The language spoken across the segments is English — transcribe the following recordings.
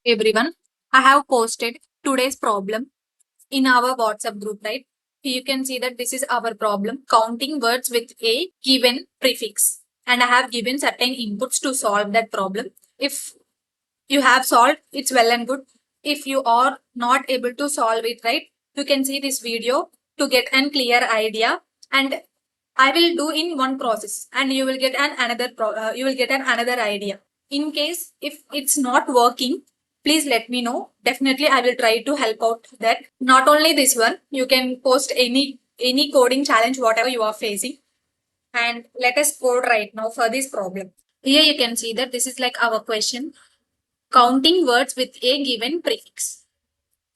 Everyone, I have posted today's problem in our WhatsApp group, right? You can see that this is our problem counting words with a given prefix. And I have given certain inputs to solve that problem. If you have solved, it's well and good. If you are not able to solve it, right, you can see this video to get an clear idea. And I will do in one process and you will get you will get an another idea. In case if it's not working, please let me know. Definitely I will try to help out that. Not only this one, you can post any coding challenge whatever you are facing, and let us code right now for this problem. Here you can see that this is like our question counting words with a given prefix.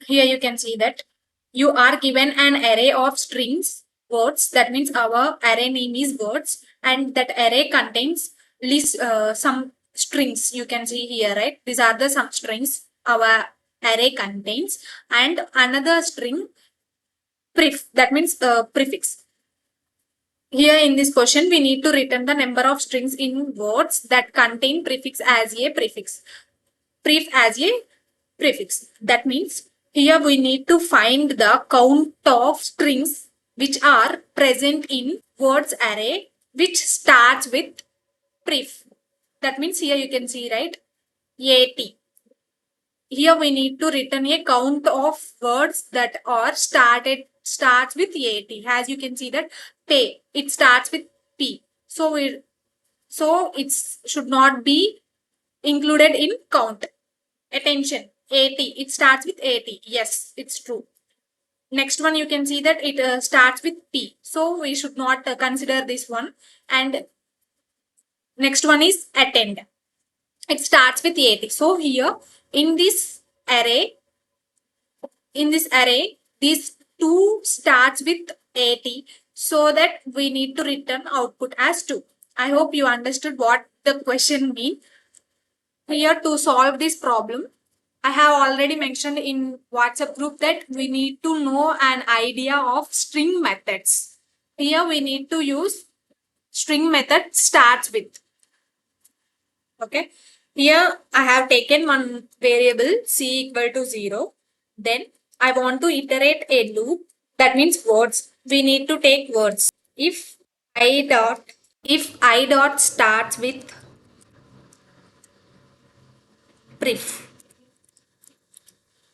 Here you can see that you are given an array of strings words. That means our array name is words, and that array contains list some strings. You can see here, right? These are the some strings our array contains, and another string that means prefix. Here in this question, we need to return the number of strings in words that contain prefix as a prefix. As a prefix. That means here we need to find the count of strings which are present in words array which starts with pref. That means here you can see, right, at. Here we need to return a count of words that are starts with at. As you can see that pay, it starts with p. So it should not be included in count. Attention, 80. It starts with 80. Yes, it's true. Next one, you can see that it starts with P. So we should not consider this one. And next one is attend. It starts with 80. So here in this array, these two starts with 80. So that we need to return output as 2. I hope you understood what the question means. Here to solve this problem, I have already mentioned in WhatsApp group that we need to know an idea of string methods. Here we need to use string method starts with. Okay. Here I have taken one variable c equal to 0. Then I want to iterate a loop. That means words. We need to take words. I dot if I dot starts with pref,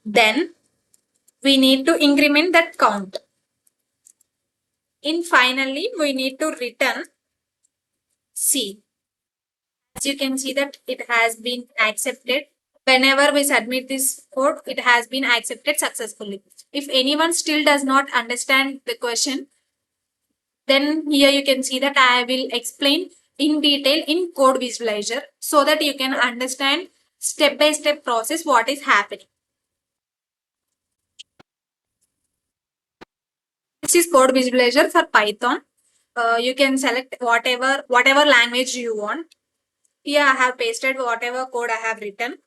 then we need to increment that count. In finally, we need to return C. As you can see that it has been accepted. Whenever we submit this code, it has been accepted successfully. If anyone still does not understand the question, then here you can see that I will explain in detail in code visualizer so that you can understand step by step process what is happening. This is code visualizer for Python. You can select whatever language you want. Here I have pasted whatever code I have written.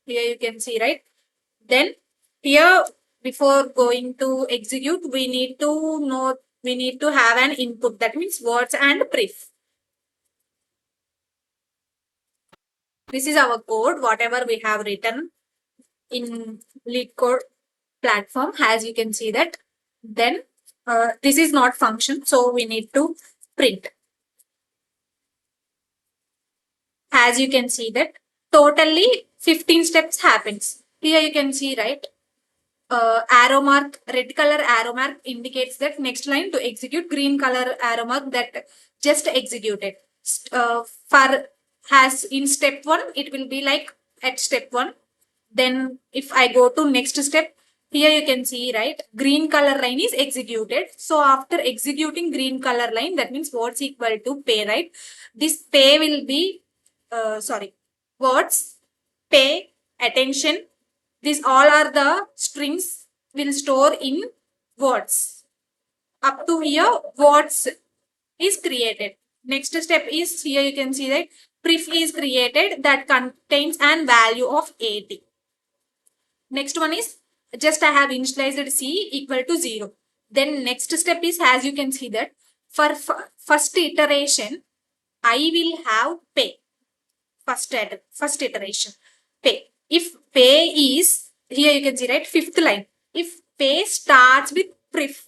Here you can see, right? Then here before going to execute, we need to have an input, that means words and pref. This is our code, whatever we have written in LeetCode platform, as you can see that. Then this is not function, so we need to print. As you can see that totally 15 steps happens. Here you can see, right? Arrow mark, red color arrow mark indicates that next line to execute, green color arrow mark that just executed. For has in step 1, it will be like at step 1. Then if I go to next step, here you can see, right, green color line is executed. So after executing green color line, that means what's equal to pay, right? This pay will be, words, pay, attention. These all are the strings will store in words. Up to here, words is created. Next step is here you can see that pref is created that contains an value of 80. Next one is just I have initialized c equal to 0. Then next step is, as you can see that for first iteration, I will have pay. First iteration, pay. If pay Here you can see, right? Fifth line. If pay starts with pref,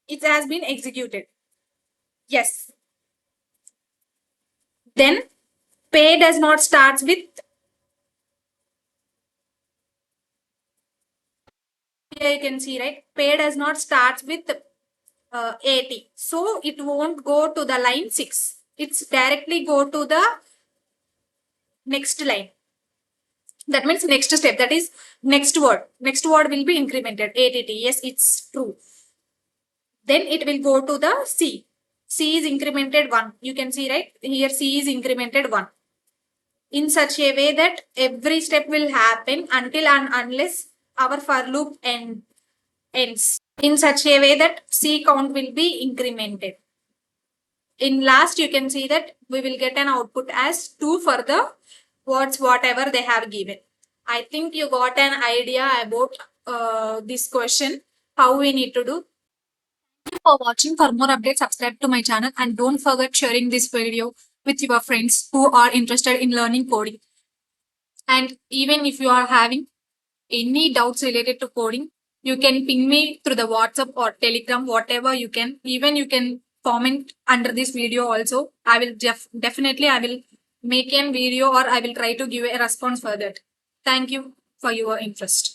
it has been executed. Yes. Then pay does not start with, here you can see, right? Pay does not start with 80. So it won't go to the line 6. It's directly go to the next line. That means next step, that is next word. Next word will be incremented. ATT. Yes, it's true. Then it will go to the C. C is incremented 1. You can see, right? Here C is incremented 1. In such a way that every step will happen until and unless our for loop ends. In such a way that C count will be incremented. In last, you can see that we will get an output as 2 for the words whatever they have given. I think you got an idea about this question, how we need to do. Thank you for watching. For more updates, subscribe to my channel and don't forget sharing this video with your friends who are interested in learning coding. And even if you are having any doubts related to coding, you can ping me through the WhatsApp or Telegram, whatever you can. Even you can comment under this video also. I will definitely I will make a video or I will try to give a response for that. Thank you for your interest.